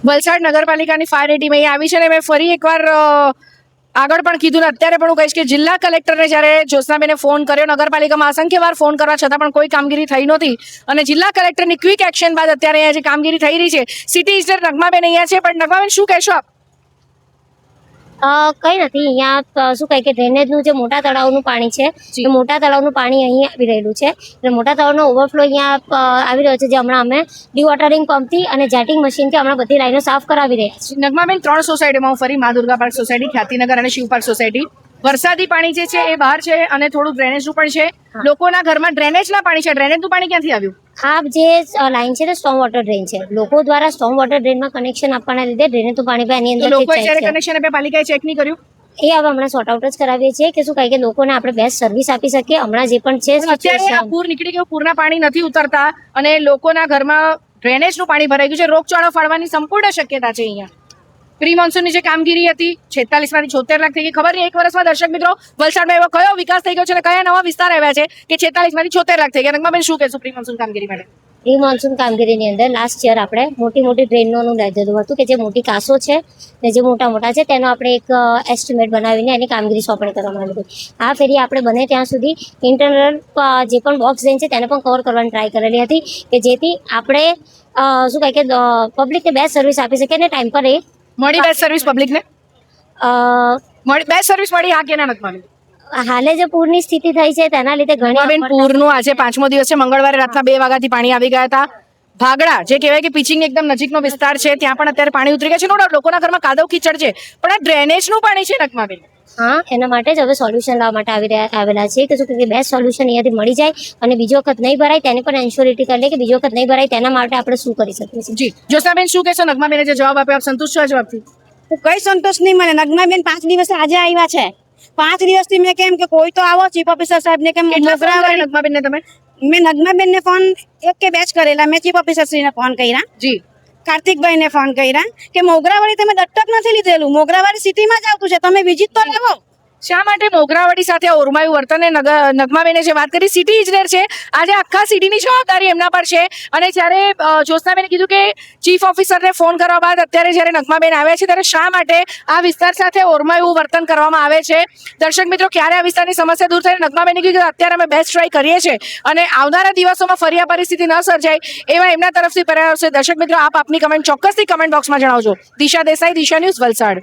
વલસાડ નગરપાલિકાની fire team અહીં આવી છે ને મેં ફરી એકવાર આગળ પણ કીધું ને અત્યારે પણ હું કહીશ કે જિલ્લા કલેક્ટરને જ્યારે જ્યોત્સનાબેને ફોન કર્યો, નગરપાલિકામાં અસંખ્ય વાર ફોન કરવા છતાં પણ કોઈ કામગીરી થઈ નહોતી અને જિલ્લા કલેક્ટરની ક્વિક એક્શન બાદ અત્યારે અહીંયા જે કામગીરી થઈ રહી છે, સિટી ઇન્જિનિયર નગમાબેન અહીંયા છે. પણ નગમાબેન શું કહેશો આપ? કઈ નથી, અહીંયા શું કહે કે ડ્રેનેજનું જે મોટા તળાવનું પાણી છે એ મોટા તળાવનું પાણી અહીં આવી રહેલું છે એટલે મોટા તળાવનો ઓવરફ્લો અહીંયા આવી રહ્યો છે, જે હમણાં અમે ડીવોટરિંગ પંપથી અને જેટિંગ મશીનથી હમણાં બધી લાઈનો સાફ કરાવી રહ્યા છીએ. નગમાબેન, 3 સોસાયટીમાં હું ફરી મા દુર્ગા પાર્ક સોસાયટી, ખ્યાતિનગર અને શિવ પાર્ક સોસાયટી, વરસાદી પાણી જે છે એ બહાર છે અને થોડું ડ્રેનેજનું પણ છે. લોકોના ઘરમાં ડ્રેનેજના પાણી છે, ડ્રેનેજનું પાણી ક્યાંથી આવ્યું? આ જે લાઈન છે તે સ્ટોમ વોટર ડ્રેન છે. લોકો દ્વારા સ્ટોમ વોટર ડ્રેનમાં કનેક્શન આપવાના લીધે ડ્રેનેજનું પાણી પણ એની અંદર લોકોએ જ્યારે કનેક્શન આપ્યા પાલિકાએ ચેક નહીં કર્યું? એ હવે હમણાં સોર્ટ આઉટ જ કરાવીએ છીએ કે શું કહે કે લોકોને આપણે બેસ્ટ સર્વિસ આપી શકીએ. હમણાં જે પણ છે અત્યારે આ પૂર નીકળી ગયું, પૂરના પાણી નથી ઉતરતા અને લોકોના ઘરમાં ડ્રેનેજનું પાણી ભરાઈ ગયું છે. રોગચાળો ફાડવાની સંપૂર્ણ શક્યતા છે. અહીંયા પ્રી મોન્સૂનની જે કામગીરી હતી 46 માંથી 76 લાખ થઈ ગઈ. ખબર નહીં એક વર્ષમાં દર્શક મિત્રો વલસાડમાં એવો કયો વિકાસ થઈ ગયો છે અને કયા નવા વિસ્તાર આવ્યા છે કે 46 માંથી 76 લાખ થઈ ગયા? નગમાબેન, શું કહેશો પ્રી મોન્સૂન કામગીરી માટે? પ્રી મોન્સૂન કામગીરીની અંદર લાસ્ટ યર આપણે મોટી ડ્રેનોનું લીધેલું હતું કે જે મોટી કાસો છે ને જે મોટા છે તેનો આપણે એક એસ્ટિમેટ બનાવીને એની કામગીરી સોંપણી કરવામાં આવી હતી. આ ફેરી આપણે બને ત્યાં સુધી ઇન્ટરનલ જે પણ બોક્સ ડ્રેન છે તેને પણ કવર કરવાની ટ્રાય કરેલી હતી કે જેથી આપણે શું કહે કે પબ્લિકને બેસ્ટ સર્વિસ આપી શકીએ અને ટાઈમ પર એ મળી બેસ્ટ સર્વિસ પબ્લિકને? બેસ્ટ સર્વિસ મળી હા કે ના? નગમાબેન, હાલે જે પૂરની સ્થિતિ થઈ છે તેના લીધે ઘણી પૂરનું આજે 5મો દિવસ છે. મંગળવારે રાતના 2 વાગ્યાથી પાણી આવી ગયા હતા. ભાગડા જે કહેવાય કે પિચિંગ એકદમ નજીકનો વિસ્તાર છે ત્યાં પણ અત્યારે પાણી ઉતરી ગયા છે. નો ડાઉટ લોકોના ઘરમાં કાદવ કીચડ છે, પણ આ ડ્રેનેજનું પાણી છે નગમાબેન. હા, એના માટે જ હવે સોલ્યુશન લાવવા માટે આવેલા છે કે શું કે બેસ્ટ સોલ્યુશન અહીંયાથી મળી જાય અને બીજી વખત નહીં ભરાય તેની પણ એન્શ્યોરિટી કરી લે કે બીજી વખત નહીં ભરાય તેના માટે આપણે શું કરી શકીએ છીએ. જી જ્યોત્સનાબેન, શું કહેશો? નગમાબેને જે જવાબ આપ્યો આપ સંતુષ્ટ છો આ જવાબથી? કઈ સંતોષ નહીં મને. નગમાબેન 5 દિવસે આજે આવ્યા છે. 5 દિવસથી મેં કેમ કે કોઈ તો આવો ચીફ ઓફિસર સાહેબને કેમ મોગરાવાળી નગમાબેનને તમે? મેં નગમાબેનને ફોન એક કે 2 જ કરેલા. મેં ચીફ ઓફિસર શ્રીને ફોન કર્યા, જી કાર્તિકભાઈને ફોન કર્યા કે મોગરાવાળી તમે દત્તક નથી લીધેલું, મોગરાવાળી સિટીમાં જ આવતું છે, તમે વિઝિટ તો લેવો. શા માટે મોગરાવાડી સાથે ઓરમાયું વર્તન? નગમાબેને જે વાત કરી, સિટી ઇજનેર છે, આજે આખા સિટીની જવાબદારી એમના પર છે. અને જ્યારે જ્યોત્સનાબેને કીધું કે ચીફ ઓફિસરને ફોન કરવા બાદ અત્યારે જ્યારે નગમાબેન આવ્યા છે ત્યારે શા માટે આ વિસ્તાર સાથે ઓરમાયું વર્તન કરવામાં આવે છે? દર્શક મિત્રો, ક્યારે આ વિસ્તારની સમસ્યા દૂર થાય? નગમાબેને કીધું કે અત્યારે અમે બેસ્ટ ટ્રાય કરીએ છીએ અને આવનારા દિવસોમાં ફરી આ પરિસ્થિતિ ન સર્જાય એવા એમના તરફથી પ્રયાસ છે. દર્શક મિત્રો, આપની કમેન્ટ ચોક્કસથી કમેન્ટ બોક્સમાં જણાવજો. દિશા દેસાઈ, દિશા ન્યૂઝ, વલસાડ.